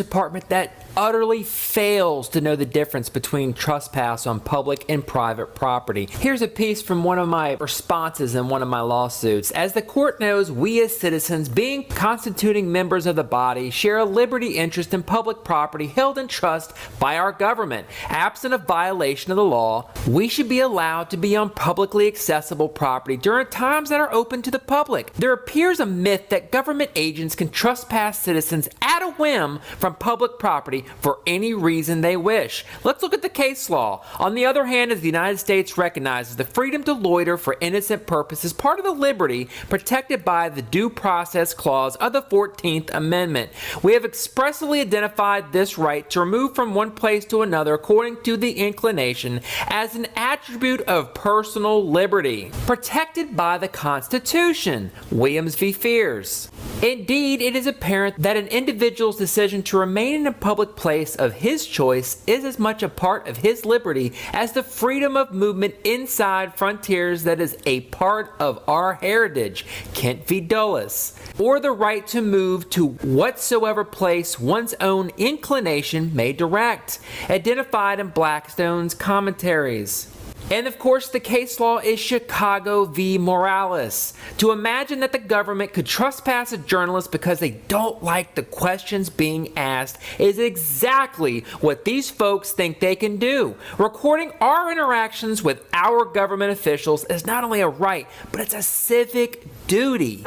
department that utterly fails to know the difference between trespass on public and private property. Here's a piece from one of my responses in one of my lawsuits. As the court knows, we as citizens, being constituting members of the body, share a liberty interest in public property held in trust by our government. Absent of violation of the law, we should be allowed to be on publicly accessible property during times that are open to the public. There appears a myth that government agents can trespass citizens at a whim from public property for any reason they wish. Let's look at the case law. On the other hand, as the United States recognizes the freedom to loiter for innocent purposes, part of the liberty protected by the Due Process Clause of the 14th Amendment. We have expressly identified this right to remove from one place to another according to the inclination as an attribute of personal liberty, protected by the Constitution. Williams v. Fears. Indeed, it is apparent that an individual's decision to remain in a public place of his choice is as much a part of his liberty as the freedom of movement inside frontiers that is a part of our heritage, Kent v. Dulles, or the right to move to whatsoever place one's own inclination may direct, identified in Blackstone's commentaries. And of course, the case law is Chicago v. Morales. To imagine that the government could trespass a journalist because they don't like the questions being asked is exactly what these folks think they can do. Recording our interactions with our government officials is not only a right, but it's a civic duty.